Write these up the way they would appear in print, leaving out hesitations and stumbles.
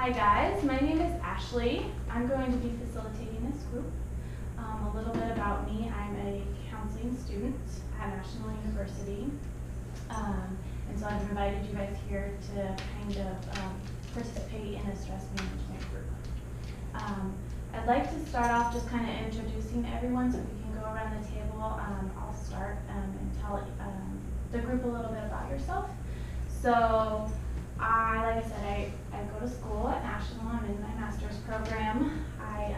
Hi guys, my name is Ashley. I'm going to be facilitating this group. A little bit about me, I'm a counseling student at National University. And so I've invited you guys here to kind of participate in a stress management group. I'd like to start off just kind of introducing everyone so we can go around the table. I'll start and tell the group a little bit about yourself. So, like I said, I go to school at National. I'm in my master's program. I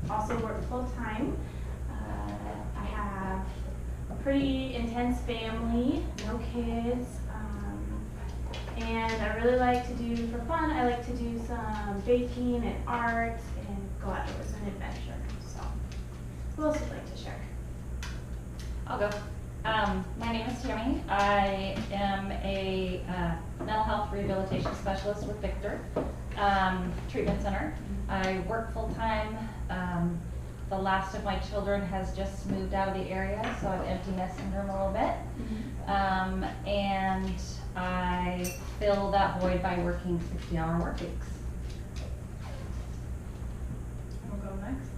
also work full-time. I have a pretty intense family, no kids, and I really like to do, for fun, I like to do some baking and art and go outdoors and adventure. So, who else would like to share? I'll go. My name is Tammy. I am a mental health rehabilitation specialist with Victor Treatment Center. I work full-time. The last of my children has just moved out of the area, so I have empty nest syndrome a little bit. And I fill that void by working 60-hour work weeks. I'll go next.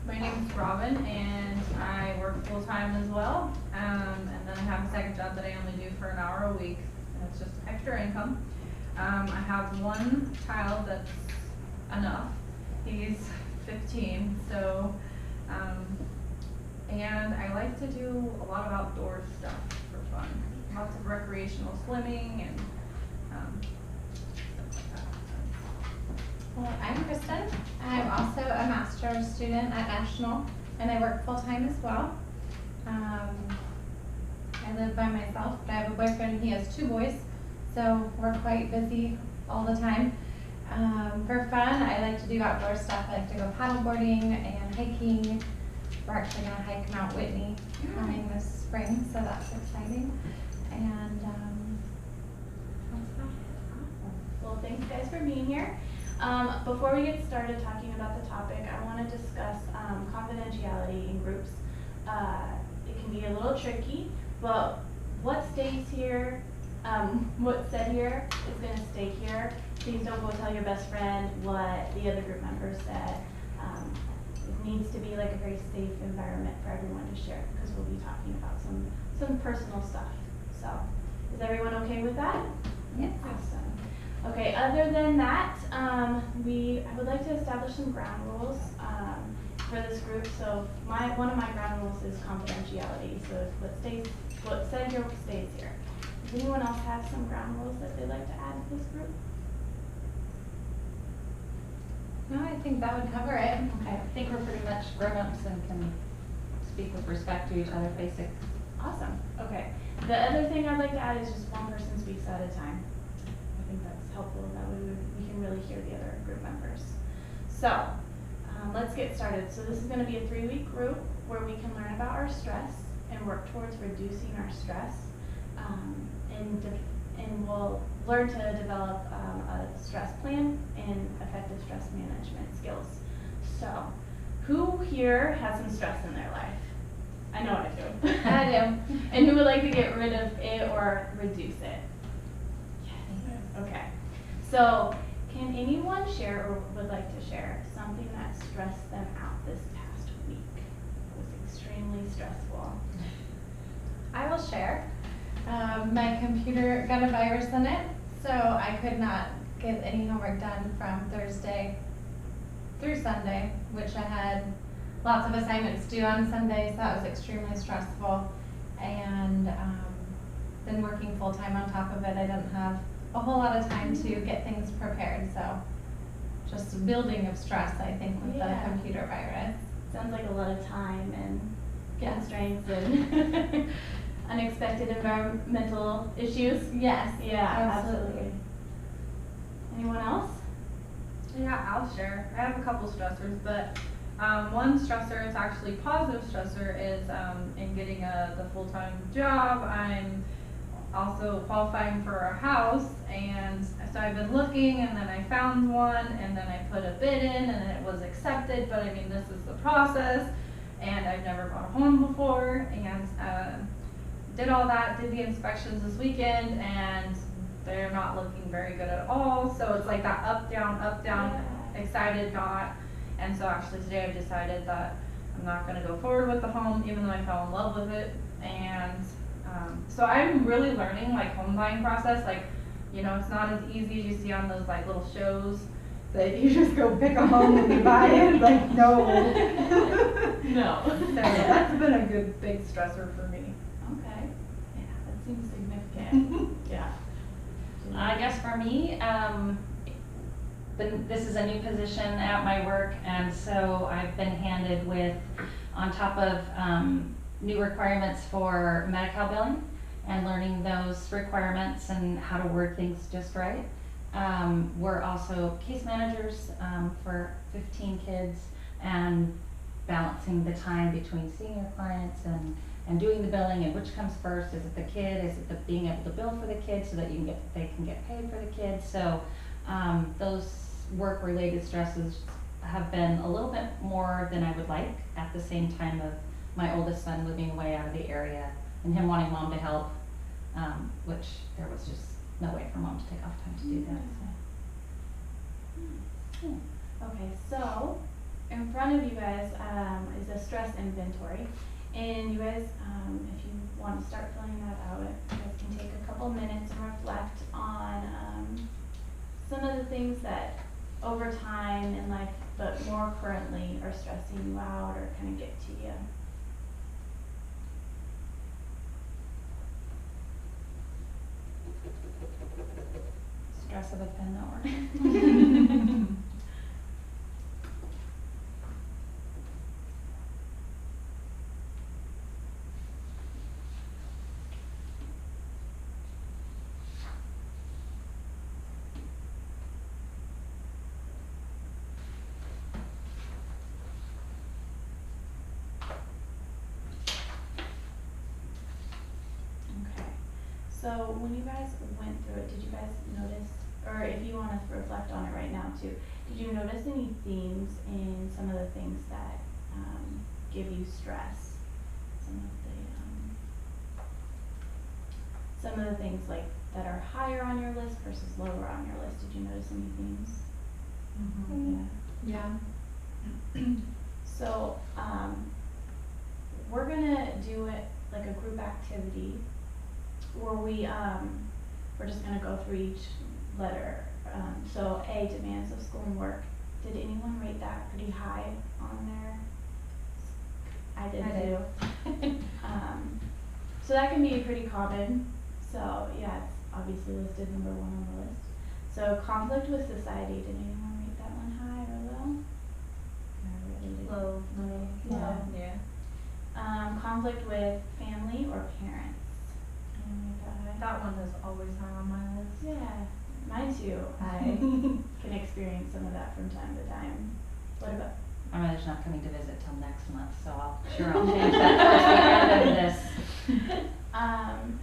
My name is Robin, and I work full-time as well. And then I have a second job that I only do for an hour a week. And it's just extra income. I have one child that's enough. He's 15, so, and I like to do a lot of outdoor stuff for fun. Lots of recreational swimming and stuff like that. Well, I'm Kristen. I'm also a master's student at National, and I work full-time as well. I live by myself, but I have a boyfriend, and he has 2 boys, so we're quite busy all the time. For fun, I like to do outdoor stuff. I like to go paddleboarding and hiking. We're actually going to hike Mount Whitney coming this spring, so that's exciting. And that's about it. Awesome. Well, thanks guys for being here. Before we get started talking about the topic, I want to discuss confidentiality in groups. It can be a little tricky, but what stays here, what's said here is going to stay here. Please don't go tell your best friend what the other group members said. It needs to be like a very safe environment for everyone to share because we'll be talking about some personal stuff. So, is everyone okay with that? Yes. Awesome. Okay, other than that, I would like to establish some ground rules for this group. So one of my ground rules is confidentiality. So what's said here stays here. Does anyone else have some ground rules that they'd like to add to this group? No, I think that would cover it. Okay, I think we're pretty much grown-ups and can speak with respect to each other, basic. Awesome. Okay. The other thing I'd like to add is just one person speaks at a time. I think that's helpful. That way we can really hear the other group members. So let's get started. So this is going to be a 3-week group where we can learn about our stress and work towards reducing our stress. And we'll learn to develop a stress plan and effective stress management skills. So, who here has some stress in their life? I know I do. I do. And who would like to get rid of it or reduce it? Yes. Okay. So, can anyone share or would like to share something that stressed them out this past week? It was extremely stressful. I will share. My computer got a virus in it, so I could not get any homework done from Thursday through Sunday, which I had lots of assignments due on Sunday, so that was extremely stressful. And then working full-time on top of it, I didn't have a whole lot of time to get things prepared, so just a building of stress, I think, with the computer virus. Sounds like a lot of time and constraints and unexpected environmental issues. Yes. Yeah, absolutely. Anyone else? Yeah, I'll share. I have a couple stressors, but one stressor, it's actually positive stressor, is in getting the full-time job. I'm also qualifying for a house, and so I've been looking, and then I found one, and then I put a bid in, and it was accepted, but I mean, this is the process, and I've never bought a home before, and did all that, did the inspections this weekend, and they're not looking very good at all. So it's like that up, down, Yeah. excited, not. And so actually today I've decided that I'm not gonna go forward with the home, even though I fell in love with it. And so I'm really learning like home buying process. Like, you know, it's not as easy as you see on those like little shows that you just go pick a home and you buy it. Like, no. No. So that's been a good big stressor for me. Okay. Yeah, that seems significant. Yeah. I guess for me, this is a new position at my work, and so I've been handed with, on top of new requirements for Medi-Cal billing and learning those requirements and how to word things just right. We're also case managers for 15 kids and balancing the time between seeing your clients and doing the billing, and which comes first. Is it the kid? Is it the being able to bill for the kid so that they can get paid for the kid? So those work-related stresses have been a little bit more than I would like, at the same time of my oldest son living away out of the area and him wanting mom to help, which there was just no way for mom to take off time to do that. So. Yeah. Okay, so in front of you guys is a stress inventory, and you guys, if you want to start filling that out, you guys can take a couple minutes and reflect on some of the things that over time in life, but more currently, are stressing you out or kind of get to you. Stress of a pen not working. Okay, so when you guys went through it, did you guys notice, or if you want to reflect on it right now too, did you notice any themes in some of the things that give you stress? Some of the things like that are higher on your list versus lower on your list. Did you notice any themes? Yeah. So we're gonna do it like a group activity where we're just gonna go through each letter. So A, demands of school and work. Did anyone rate that pretty high on there? I did too. So that can be pretty common. So yeah, it's obviously listed number 1 on the list. So conflict with society, did anyone rate that one high or low? Low. Low. Yeah. Conflict with family or parents. Anyone rate that high? That one is always high on my list. Yeah, mine too. I can experience some of that from time to time. What about? My mother's not coming to visit till next month, so I'll change that towards the end of this.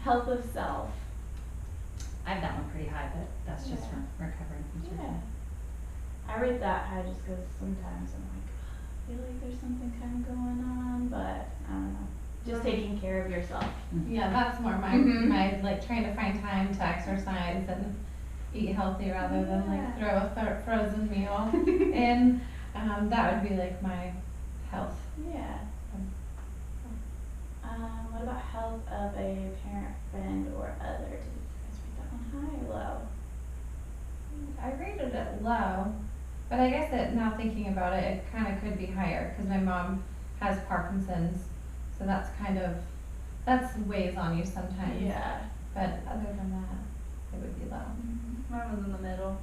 Health of self. I have that one pretty high, but that's just Yeah. from recovering from Yeah. surgery. I rate that high just because sometimes I'm like, I feel like there's something kind of going on, but I don't know. Just taking care of yourself. Yeah, that's more my, my, like, trying to find time to exercise and eat healthy rather than like throw a frozen meal in. That would be like my health. Yeah. What about health of a parent, friend, or other? Did you guys rate that one high or low? I rated it low, but I guess that now thinking about it, it kind of could be higher because my mom has Parkinson's, so that's weighs on you sometimes. Yeah. But other than that, it would be low. Mine was in the middle.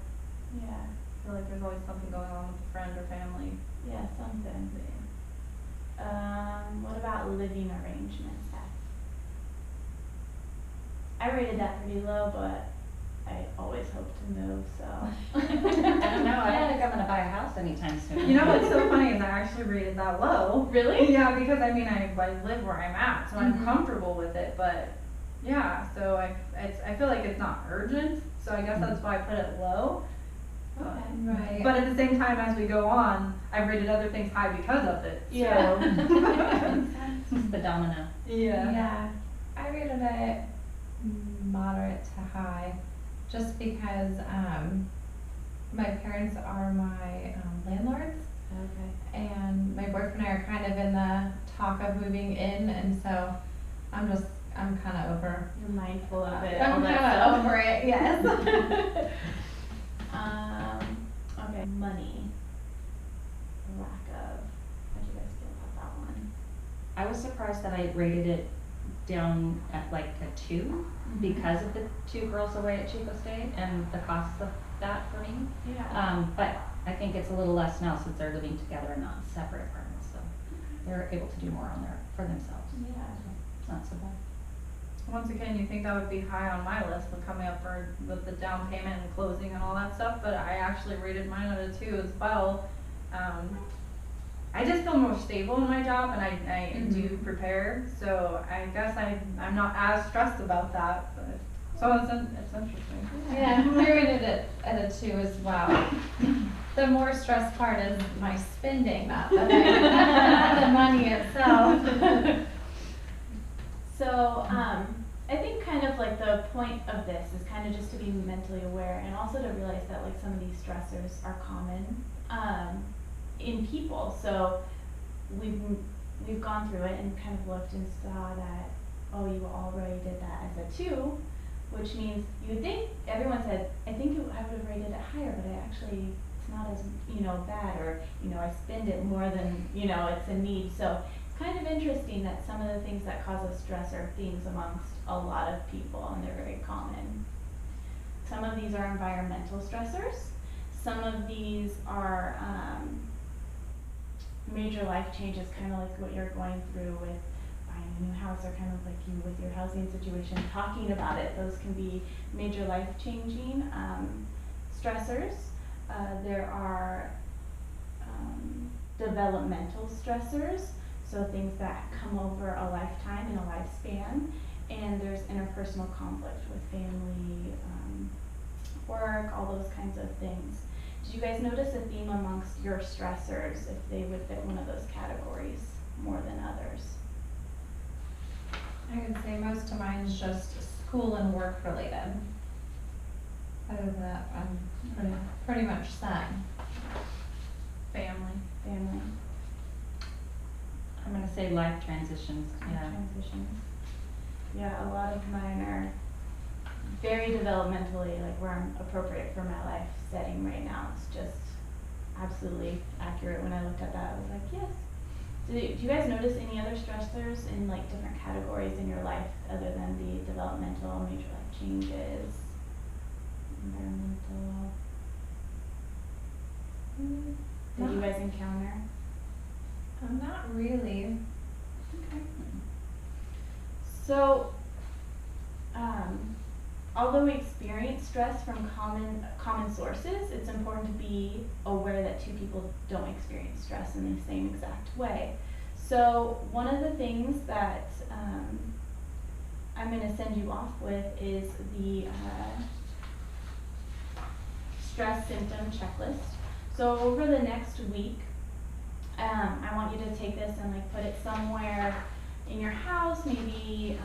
Yeah. I feel like there's always something going on with a friend or family. Yeah, something. What about living arrangements? I rated that pretty low, but I always hope to move, so. I don't know, I don't think I'm gonna buy a house anytime soon. You know what's so funny is I actually rated that low. Really? Yeah, because I mean I live where I'm at, so I'm Mhm. comfortable with it. But yeah, so I feel like it's not urgent, so I guess that's why I put it low. Okay. Right. But at the same time, as we go on, I've rated other things high because of it. Yeah. It's just the domino. Yeah. Yeah, I rated it moderate to high, just because, my parents are my landlords. Okay. And my boyfriend and I are kind of in the talk of moving in, and so I'm kind of over. You're mindful of it. I'm all that kind stuff. of over it, yes. Okay, money. Lack of. How do you guys feel about that one? I was surprised that I rated it down at like a 2 because of the 2 girls away at Chico State and the cost of that for me. Yeah. But I think it's a little less now since they're living together and not in separate apartments, so they're able to do more on their, for themselves. Yeah. It's not so bad. Once again, you think that would be high on my list with coming up for with the down payment and closing and all that stuff, but I actually rated mine at a 2 as well. I just feel more stable in my job, and I do prepare, so I guess I'm not as stressed about that, but, so it's interesting. Yeah, I rated it at a 2 as well. The more stressed part is my spending, not the money itself. So, I think kind of like the point of this is kind of just to be mentally aware and also to realize that like some of these stressors are common, in people. So we've gone through it and kind of looked and saw that, oh, you already did that as a 2, which means you would think, everyone said, I think I would have rated it higher, but it's not as, bad, or, I spend it more than, it's a need. So it's kind of interesting that some of the things that cause us stress are themes amongst a lot of people, and they're very common. Some of these are environmental stressors. Some of these are major life changes, kind of like what you're going through with buying a new house, or kind of like you with your housing situation, talking about it. Those can be major life changing stressors. There are developmental stressors, so things that come over a lifetime and a lifespan. And there's interpersonal conflict with family, work, all those kinds of things. Did you guys notice a theme amongst your stressors, if they would fit one of those categories more than others? I would say most of mine is just school and work related. Other than that, I'm pretty much set. Family. I'm gonna say life transitions, yeah. Transitions. Yeah, a lot of mine are very developmentally, like where I'm appropriate for my life setting right now. It's just absolutely accurate. When I looked at that, I was like, yes. Do you guys notice any other stressors in like different categories in your life other than the developmental, major life changes, environmental? Did you guys encounter? Not really. Okay. So, although we experience stress from common sources, it's important to be aware that 2 people don't experience stress in the same exact way. So one of the things that I'm going to send you off with is the stress symptom checklist. So over the next week, I want you to take this and like put it somewhere in your house, maybe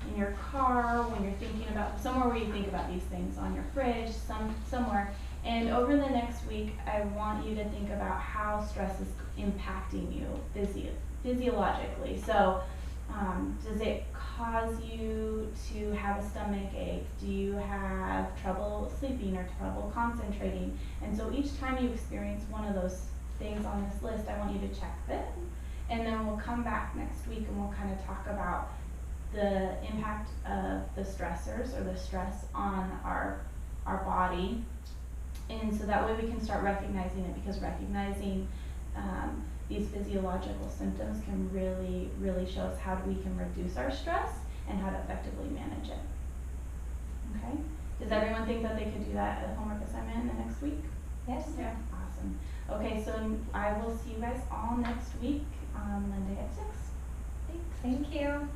in your car, when you're thinking about, somewhere where you think about these things, on your fridge, somewhere. And over the next week, I want you to think about how stress is impacting you physiologically. So does it cause you to have a stomach ache? Do you have trouble sleeping or trouble concentrating? And so each time you experience one of those things on this list, I want you to check them. And then we'll come back next week and we'll kind of talk about the impact of the stressors or the stress on our body. And so that way we can start recognizing it, because recognizing these physiological symptoms can really, really show us how we can reduce our stress and how to effectively manage it. Okay? Does everyone think that they could do that at a homework assignment in the next week? Yes. Yeah. Awesome. Okay, so I will see you guys all next week on Monday at 6. Thanks. Thank you.